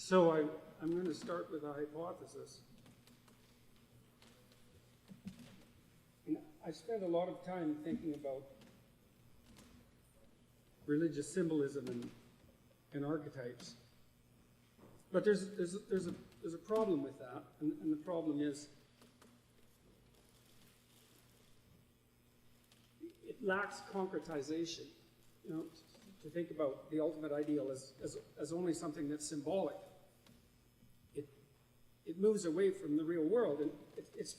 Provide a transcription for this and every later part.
So I'm going to start with a hypothesis. And I've spent a lot of time thinking about religious symbolism and archetypes. But there's a problem with that, and the problem is it lacks concretization. You know, to think about the ultimate ideal as only something that's symbolic. It moves away from the real world, and it's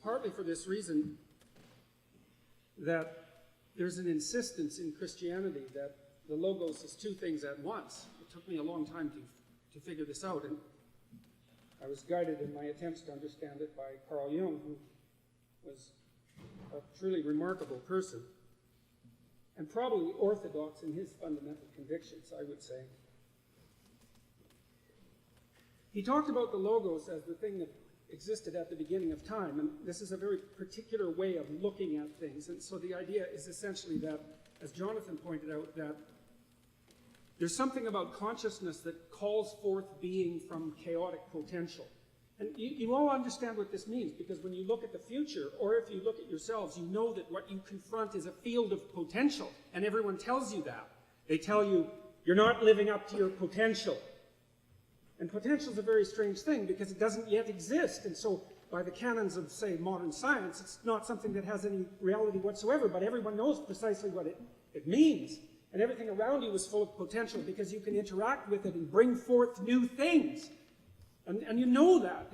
partly for this reason that there's an insistence in Christianity that the logos is two things at once. It took me a long time to figure this out, and I was guided in my attempts to understand it by Carl Jung, who was a truly remarkable person, and probably orthodox in his fundamental convictions, I would say. He talked about the logos as the thing that existed at the beginning of time, and this is a very particular way of looking at things. And so the idea is essentially that, as Jonathan pointed out, that there's something about consciousness that calls forth being from chaotic potential. And you all understand what this means, because when you look at the future, or if you look at yourselves, you know that what you confront is a field of potential, and everyone tells you that. They tell you, you're not living up to your potential. And potential is a very strange thing, because it doesn't yet exist, and so by the canons of, say, modern science, it's not something that has any reality whatsoever, but everyone knows precisely what it means. And everything around you is full of potential, because you can interact with it and bring forth new things. And you know that.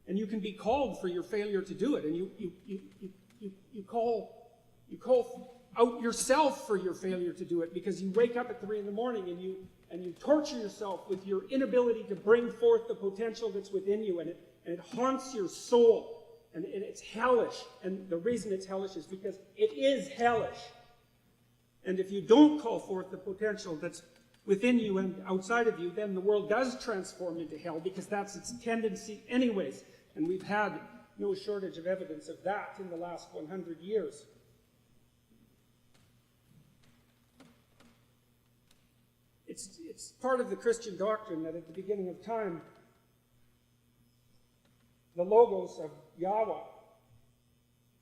And you can be called for your failure to do it. And you call out yourself for your failure to do it, because you wake up at 3 in the morning and you torture yourself with your inability to bring forth the potential that's within you, and it haunts your soul, and it's hellish. And the reason it's hellish is because it is hellish. And if you don't call forth the potential that's within you and outside of you, then the world does transform into hell, because that's its tendency anyways. And we've had no shortage of evidence of that in the last 100 years. It's part of the Christian doctrine that at the beginning of time, the logos of Yahweh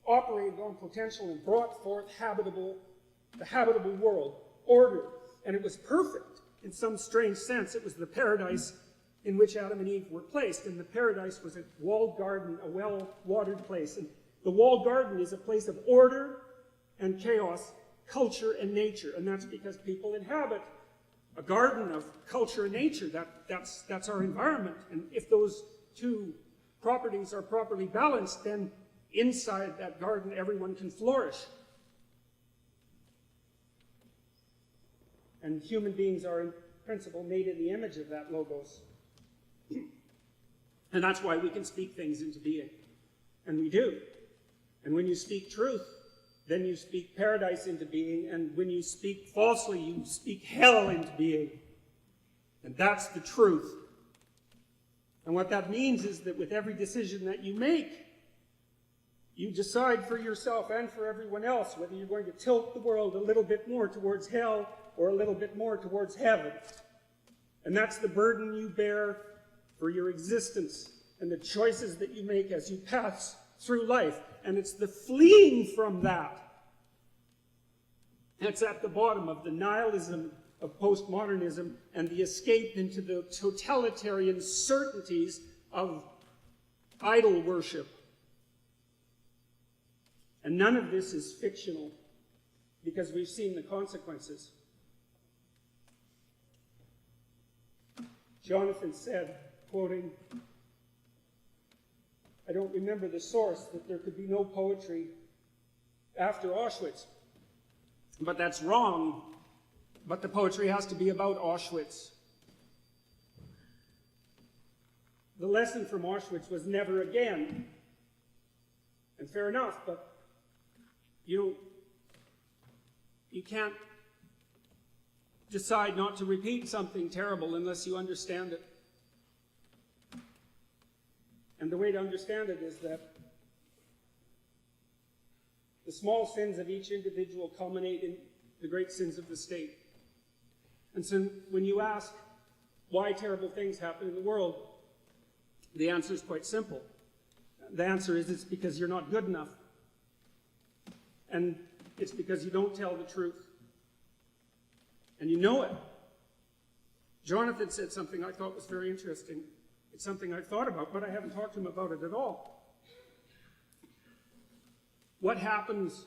operated on potential and brought forth the habitable world, order, and it was perfect. In some strange sense, it was the paradise in which Adam and Eve were placed, and the paradise was a walled garden, a well-watered place. And the walled garden is a place of order and chaos, culture and nature, and that's because people inhabit a garden of culture and nature. That's our environment. And if those two properties are properly balanced, then inside that garden everyone can flourish. And human beings are in principle made in the image of that logos. And that's why we can speak things into being. And we do. And when you speak truth, then you speak paradise into being, and when you speak falsely, you speak hell into being. And that's the truth. And what that means is that with every decision that you make, you decide for yourself and for everyone else whether you're going to tilt the world a little bit more towards hell or a little bit more towards heaven. And that's the burden you bear for your existence and the choices that you make as you pass through life. And it's the fleeing from that that's at the bottom of the nihilism of postmodernism and the escape into the totalitarian certainties of idol worship. And none of this is fictional, because we've seen the consequences. Jonathan said, quoting, I don't remember the source, that there could be no poetry after Auschwitz. But that's wrong. But the poetry has to be about Auschwitz. The lesson from Auschwitz was never again. And fair enough, but you can't decide not to repeat something terrible unless you understand it. And the way to understand it is that the small sins of each individual culminate in the great sins of the state. And so when you ask, why terrible things happen in the world, the answer is quite simple. The answer is it's because you're not good enough. And it's because you don't tell the truth. And you know it. Jonathan said something I thought was very interesting. It's something I've thought about, but I haven't talked to him about it at all. What happens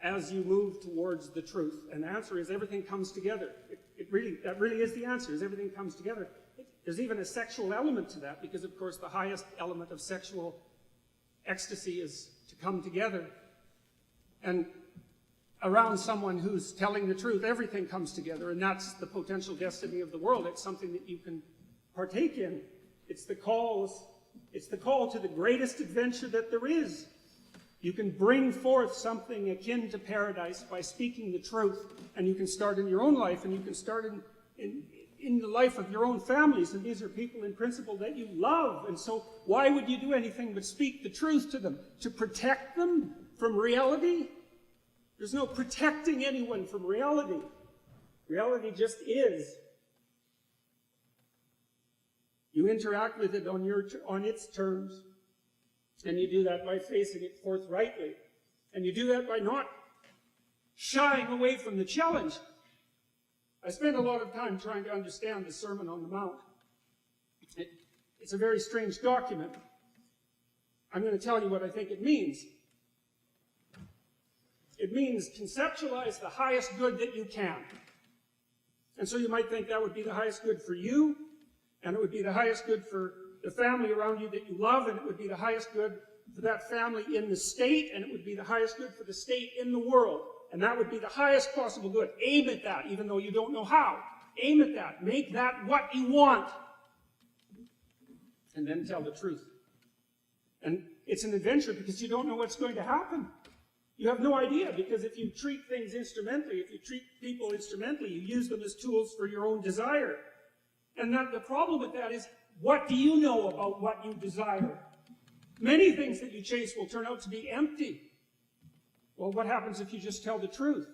as you move towards the truth? And the answer is everything comes together. That really is the answer, is everything comes together. There's even a sexual element to that, because of course the highest element of sexual ecstasy is to come together. And around someone who's telling the truth, everything comes together, and that's the potential destiny of the world. It's something that you can partake in. It's the call to the greatest adventure that there is. You can bring forth something akin to paradise by speaking the truth, and you can start in your own life, and you can start in the life of your own families, and these are people in principle that you love, and so why would you do anything but speak the truth to them? To protect them from reality? There's no protecting anyone from reality. Reality just is. You interact with it on its terms, and you do that by facing it forthrightly, and you do that by not shying away from the challenge. I spent a lot of time trying to understand the Sermon on the Mount. It's a very strange document. I'm going to tell you what I think it means. It means conceptualize the highest good that you can. And so you might think that would be the highest good for you, and it would be the highest good for the family around you that you love, and it would be the highest good for that family in the state, and it would be the highest good for the state in the world. And that would be the highest possible good. Aim at that, even though you don't know how. Aim at that. Make that what you want. And then tell the truth. And it's an adventure because you don't know what's going to happen. You have no idea, because if you treat things instrumentally, if you treat people instrumentally, you use them as tools for your own desire. And the problem with that is, what do you know about what you desire? Many things that you chase will turn out to be empty. Well, what happens if you just tell the truth?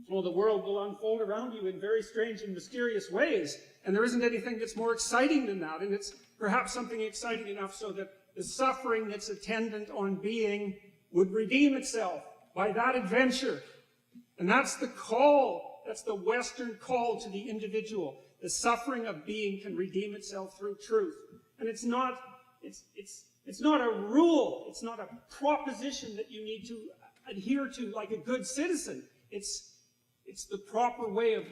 Well, the world will unfold around you in very strange and mysterious ways, and there isn't anything that's more exciting than that, and it's perhaps something exciting enough so that the suffering that's attendant on being would redeem itself by that adventure. And that's the call, that's the Western call to the individual. The suffering of being can redeem itself through truth. And it's not a rule, it's not a proposition that you need to adhere to like a good citizen. It's the proper way of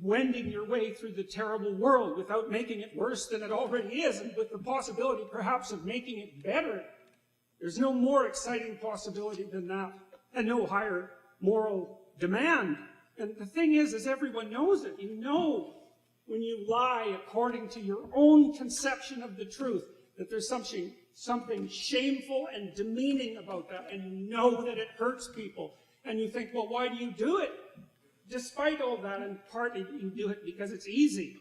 wending your way through the terrible world without making it worse than it already is, and with the possibility perhaps of making it better. There's no more exciting possibility than that, and no higher moral demand. And the thing is everyone knows it. You know when you lie according to your own conception of the truth, that there's something shameful and demeaning about that, and you know that it hurts people. And you think, well, why do you do it? Despite all that, and partly you do it because it's easy.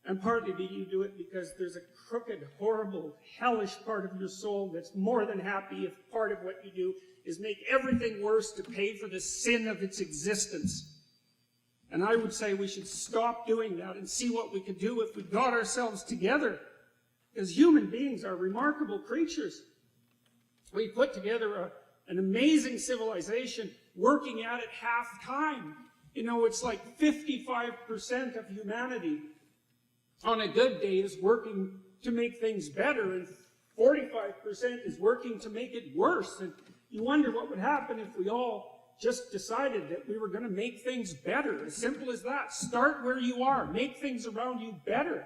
And partly you do it because there's a crooked, horrible, hellish part of your soul that's more than happy if part of what you do is make everything worse to pay for the sin of its existence. And I would say we should stop doing that and see what we could do if we got ourselves together. Because human beings are remarkable creatures. We put together an amazing civilization working at it half-time. You know, it's like 55% of humanity on a good day is working to make things better, and 45% is working to make it worse. And you wonder what would happen if we all just decided that we were going to make things better. As simple as that. Start where you are. Make things around you better.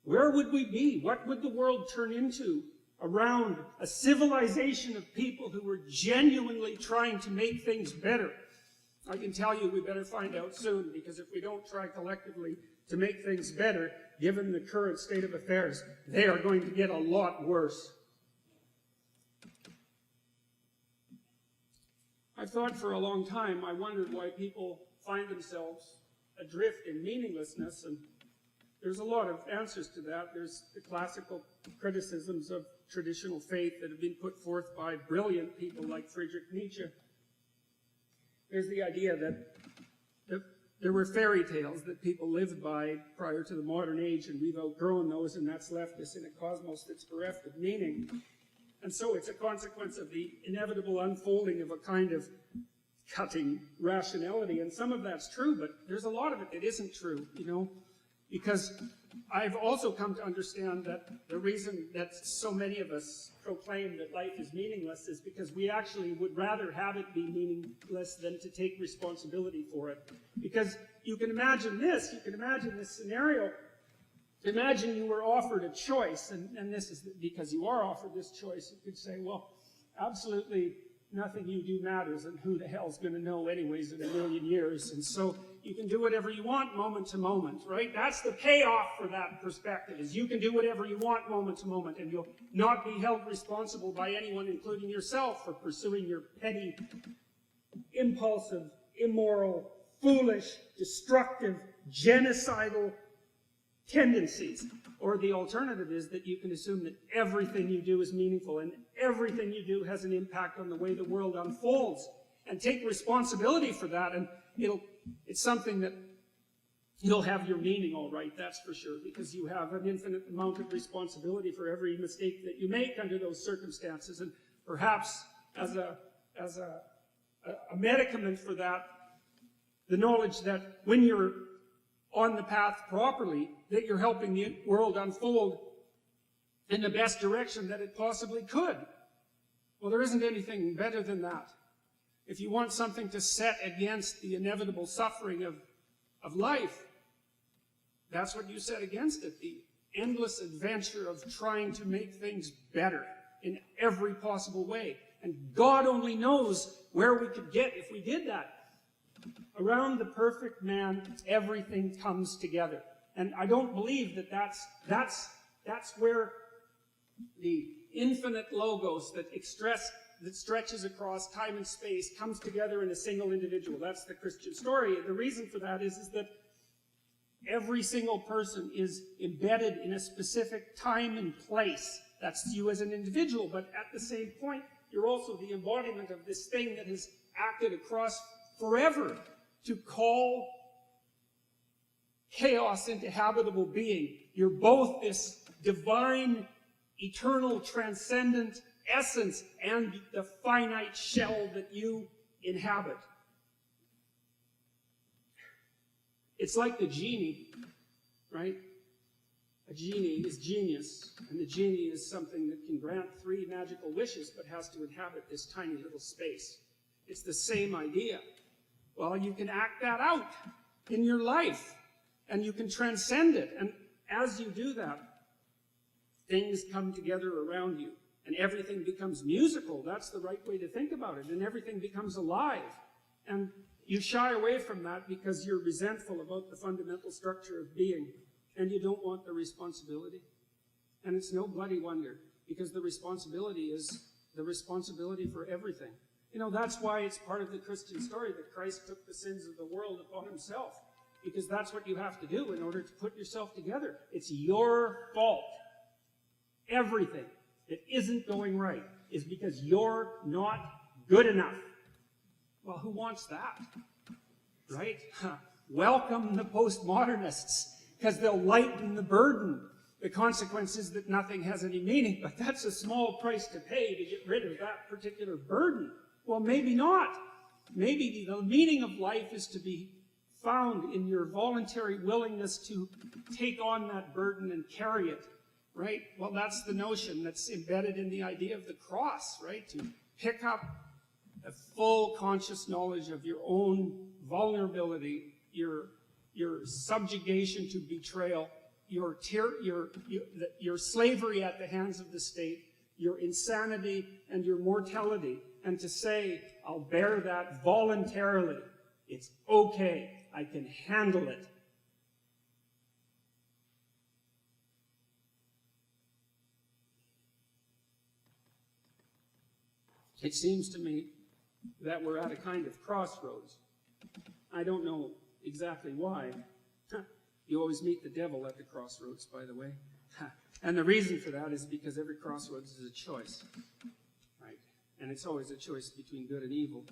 Where would we be? What would the world turn into around a civilization of people who were genuinely trying to make things better? I can tell you we better find out soon, because if we don't try collectively to make things better, given the current state of affairs, they are going to get a lot worse. I've thought for a long time, I wondered why people find themselves adrift in meaninglessness, and there's a lot of answers to that. There's the classical criticisms of traditional faith that have been put forth by brilliant people like Friedrich Nietzsche. There's the idea that There were fairy tales that people lived by prior to the modern age, and we've outgrown those, and that's left us in a cosmos that's bereft of meaning. And so it's a consequence of the inevitable unfolding of a kind of cutting rationality. And some of that's true, but there's a lot of it that isn't true, you know, because I've also come to understand that the reason that so many of us proclaim that life is meaningless is because we actually would rather have it be meaningless than to take responsibility for it. Because you can imagine this scenario. Imagine you were offered a choice, and this is because you are offered this choice. You could say, well, absolutely nothing you do matters, and who the hell's going to know anyways in a million years? And so you can do whatever you want moment to moment, right? That's the payoff for that perspective, is you can do whatever you want moment to moment, and you'll not be held responsible by anyone, including yourself, for pursuing your petty, impulsive, immoral, foolish, destructive, genocidal tendencies. Or the alternative is that you can assume that everything you do is meaningful and everything you do has an impact on the way the world unfolds, and take responsibility for that, and it's something that you'll have your meaning all right, that's for sure, because you have an infinite amount of responsibility for every mistake that you make under those circumstances. And perhaps as a medicament for that, the knowledge that when you're on the path properly, that you're helping the world unfold in the best direction that it possibly could. Well, there isn't anything better than that. If you want something to set against the inevitable suffering of life, that's what you set against it, the endless adventure of trying to make things better in every possible way. And God only knows where we could get if we did that. Around the perfect man, everything comes together. And I don't believe that that's where the infinite logos that stretches across time and space comes together in a single individual. That's the Christian story. And the reason for that is that every single person is embedded in a specific time and place. That's you as an individual, but at the same point, you're also the embodiment of this thing that has acted across forever to call chaos into habitable being. You're both this divine, eternal, transcendent essence and the finite shell that you inhabit. It's like the genie, right? A genie is genius, and the genie is something that can grant 3 magical wishes but has to inhabit this tiny little space. It's the same idea. Well, you can act that out in your life, and you can transcend it. And as you do that, things come together around you, and everything becomes musical. That's the right way to think about it. And everything becomes alive. And you shy away from that because you're resentful about the fundamental structure of being, and you don't want the responsibility. And it's no bloody wonder, because the responsibility is the responsibility for everything. You know, that's why it's part of the Christian story that Christ took the sins of the world upon himself, because that's what you have to do in order to put yourself together. It's your fault. Everything that isn't going right is because you're not good enough. Well, who wants that? Right? Welcome the postmodernists, because they'll lighten the burden. The consequence is that nothing has any meaning, but that's a small price to pay to get rid of that particular burden. Well, maybe not. Maybe the meaning of life is to be found in your voluntary willingness to take on that burden and carry it, right? Well, that's the notion that's embedded in the idea of the cross, right? To pick up a full conscious knowledge of your own vulnerability, your subjugation to betrayal, your slavery at the hands of the state, your insanity and your mortality, and to say, I'll bear that voluntarily. It's okay. I can handle it. It seems to me that we're at a kind of crossroads. I don't know exactly why. You always meet the devil at the crossroads, by the way. And the reason for that is because every crossroads is a choice. Right? And it's always a choice between good and evil.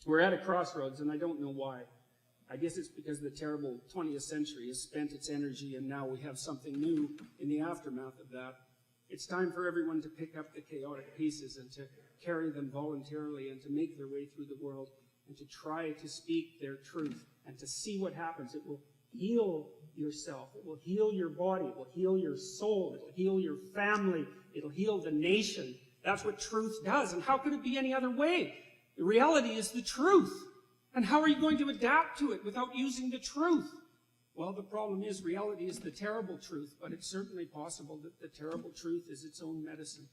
We're at a crossroads, and I don't know why. I guess it's because the terrible 20th century has spent its energy and now we have something new in the aftermath of that. It's time for everyone to pick up the chaotic pieces and to carry them voluntarily and to make their way through the world and to try to speak their truth and to see what happens. It will heal yourself. It will heal your body. It will heal your soul. It will heal your family. It will heal the nation. That's what truth does. And how could it be any other way? The reality is the truth. And how are you going to adapt to it without using the truth? Well, the problem is reality is the terrible truth, but it's certainly possible that the terrible truth is its own medicine.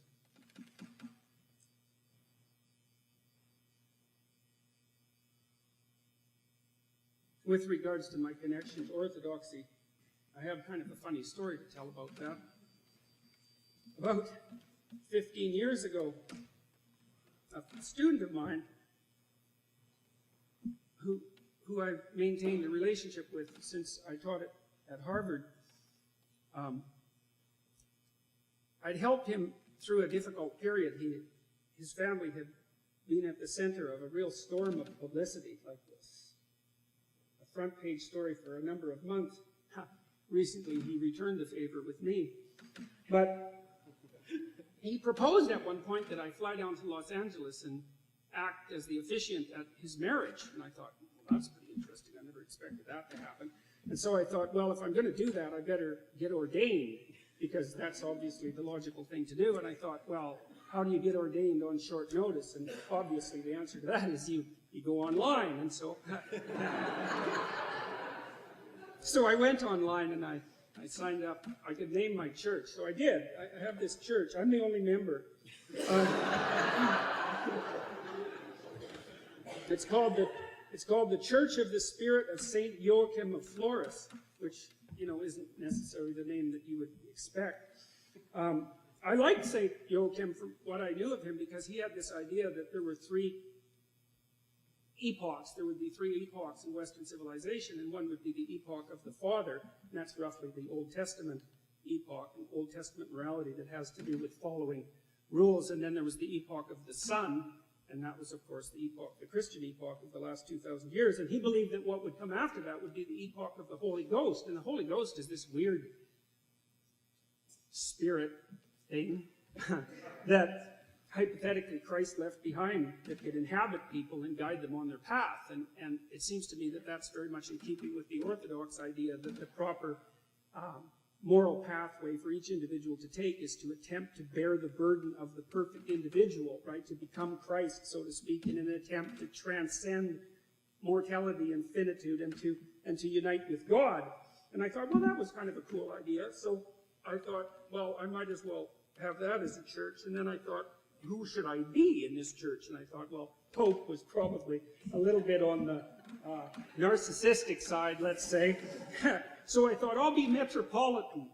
With regards to my connection to orthodoxy, I have kind of a funny story to tell about that. About 15 years ago, a student of mine who I've maintained a relationship with since I taught at Harvard, I'd helped him through a difficult period. His family had been at the center of a real storm of publicity like this. A front page story for a number of months. Recently he returned the favor with me. But he proposed at one point that I fly down to Los Angeles and act as the officiant at his marriage. And I thought, well, that's pretty interesting. I never expected that to happen. And so I thought, well, if I'm going to do that, I better get ordained, because that's obviously the logical thing to do. And I thought, well, how do you get ordained on short notice? And obviously the answer to that is you go online. And so, so I went online and I signed up. I could name my church. So I did. I have this church. I'm the only member. It's called the Church of the Spirit of St. Joachim of Flores, which, isn't necessarily the name that you would expect. I liked St. Joachim from what I knew of him because he had this idea that there were three epochs. There would be three epochs in Western civilization, and one would be the epoch of the Father, and that's roughly the Old Testament epoch, an Old Testament morality that has to do with following rules. And then there was the epoch of the Son, and that was, of course, the Christian epoch of the last 2,000 years. And he believed that what would come after that would be the epoch of the Holy Ghost. And the Holy Ghost is this weird spirit thing that hypothetically Christ left behind that could inhabit people and guide them on their path. And it seems to me that that's very much in keeping with the Orthodox idea that the proper moral pathway for each individual to take is to attempt to bear the burden of the perfect individual, right? To become Christ, so to speak, in an attempt to transcend mortality and finitude and to unite with God. And I thought, well, that was kind of a cool idea. So I thought, well, I might as well have that as a church. And then I thought, who should I be in this church? And I thought, well, Pope was probably a little bit on the narcissistic side, let's say. So I thought, I'll be Metropolitan.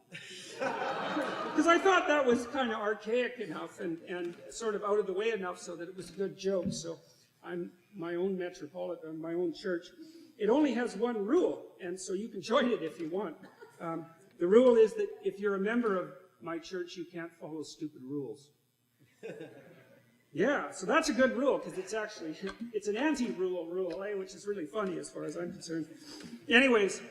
Because I thought that was kind of archaic enough and sort of out of the way enough so that it was a good joke. So I'm my own Metropolitan, my own church. It only has one rule, and so you can join it if you want. The rule is that if you're a member of my church, you can't follow stupid rules. Yeah, so that's a good rule, because it's an anti-rule rule, which is really funny as far as I'm concerned. Anyways,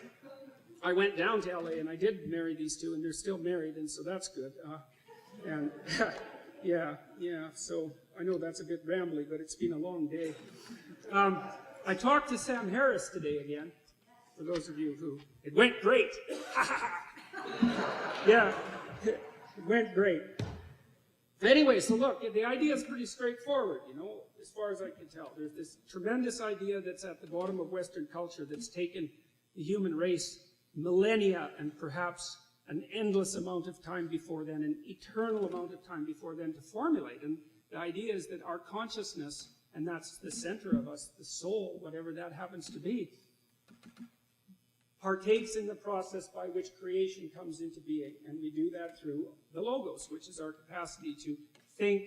I went down to LA and I did marry these two, and they're still married, and so that's good. And yeah, so I know that's a bit rambly, but it's been a long day. I talked to Sam Harris today again, for those of you who, it went great. Yeah, it went great. Anyway, so look, the idea is pretty straightforward, as far as I can tell. There's this tremendous idea that's at the bottom of Western culture that's taken the human race millennia and perhaps an endless amount of time before then, an eternal amount of time before then to formulate. And the idea is that our consciousness, and that's the center of us, the soul, whatever that happens to be, partakes in the process by which creation comes into being. And we do that through the logos, which is our capacity to think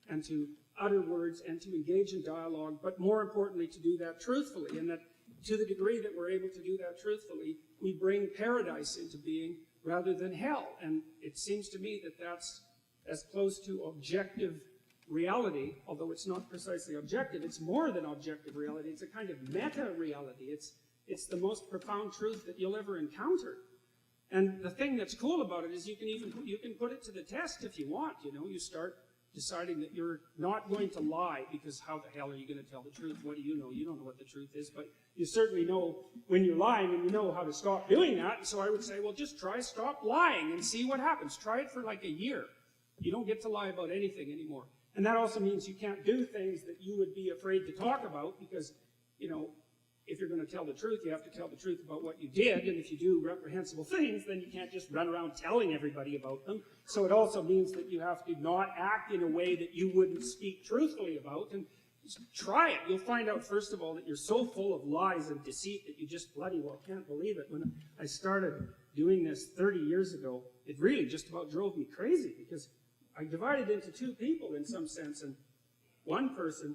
and to utter words and to engage in dialogue, but more importantly, to do that truthfully. And that to the degree that we're able to do that truthfully, we bring paradise into being rather than hell. And it seems to me that that's as close to objective reality, although it's not precisely objective. It's more than objective reality. It's a kind of meta-reality. It's the most profound truth that you'll ever encounter. And the thing that's cool about it is you can put it to the test if you want. You start deciding that you're not going to lie, because how the hell are you going to tell the truth? What do you know? You don't know what the truth is, but you certainly know when you're lying, and you know how to stop doing that. And so I would say, well, just stop lying and see what happens. Try it for like a year. You don't get to lie about anything anymore. And that also means you can't do things that you would be afraid to talk about, because, if you're going to tell the truth, you have to tell the truth about what you did, and if you do reprehensible things, then you can't just run around telling everybody about them. So it also means that you have to not act in a way that you wouldn't speak truthfully about, and just try it. You'll find out, first of all, that you're so full of lies and deceit that you just bloody well can't believe it. When I started doing this 30 years ago, it really just about drove me crazy, because I divided into two people in some sense, and one person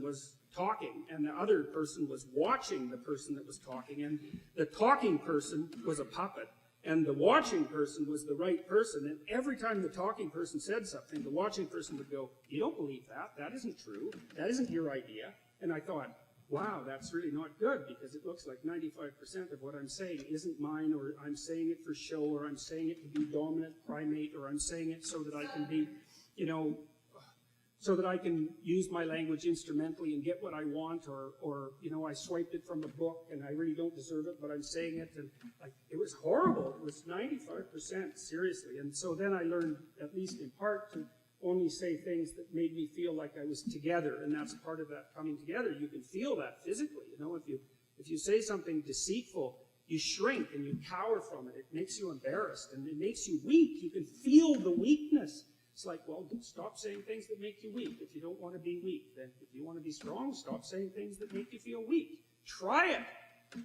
was talking, and the other person was watching the person that was talking, and the talking person was a puppet, and the watching person was the right person, and every time the talking person said something, the watching person would go, "You don't believe that, that isn't true, that isn't your idea." And I thought, wow, that's really not good, because it looks like 95% of what I'm saying isn't mine, or I'm saying it for show, or I'm saying it to be dominant primate, or I'm saying it so that I can be, so that I can use my language instrumentally and get what I want, or I swiped it from a book and I really don't deserve it, but I'm saying it, and it was horrible. It was 95%, seriously. And so then I learned, at least in part, to only say things that made me feel like I was together, and that's part of that coming together. You can feel that physically. If you say something deceitful, you shrink and you cower from it. It makes you embarrassed, and it makes you weak. You can feel the weakness. It's like, well, stop saying things that make you weak if you don't want to be weak. Then if you want to be strong, stop saying things that make you feel weak. Try it.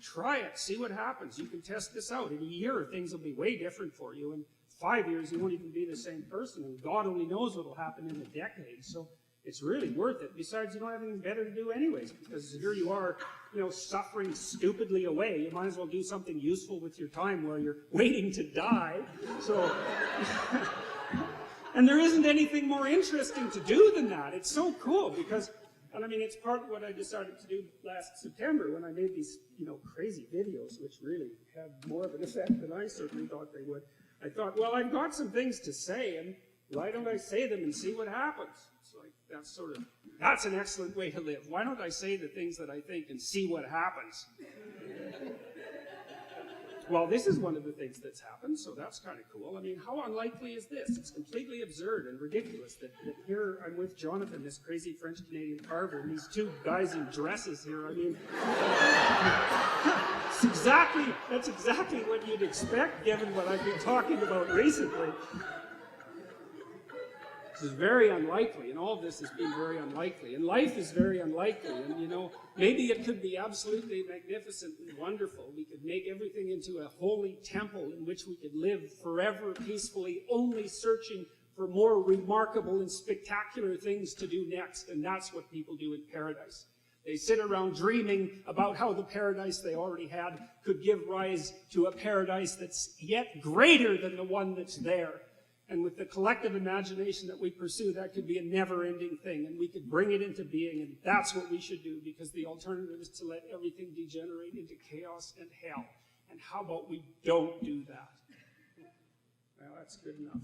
Try it. See what happens. You can test this out. In a year, things will be way different for you. In 5 years, you won't even be the same person. And God only knows what will happen in a decade. So it's really worth it. Besides, you don't have anything better to do anyways, because here you are, suffering stupidly away. You might as well do something useful with your time while you're waiting to die. So... And there isn't anything more interesting to do than that. It's so cool, because, it's part of what I decided to do last September when I made these, crazy videos, which really had more of an effect than I certainly thought they would. I thought, well, I've got some things to say, and why don't I say them and see what happens? It's like, that's an excellent way to live. Why don't I say the things that I think and see what happens? Well, this is one of the things that's happened, so that's kind of cool. How unlikely is this? It's completely absurd and ridiculous that here I'm with Jonathan, this crazy French-Canadian carver, and these two guys in dresses here. That's exactly what you'd expect, given what I've been talking about recently. This is very unlikely, and all of this has been very unlikely, and life is very unlikely, and maybe it could be absolutely magnificently wonderful. We could make everything into a holy temple in which we could live forever peacefully, only searching for more remarkable and spectacular things to do next, and that's what people do in paradise. They sit around dreaming about how the paradise they already had could give rise to a paradise that's yet greater than the one that's there. And with the collective imagination that we pursue, that could be a never-ending thing, and we could bring it into being, and that's what we should do, because the alternative is to let everything degenerate into chaos and hell. And how about we don't do that? Well, that's good enough.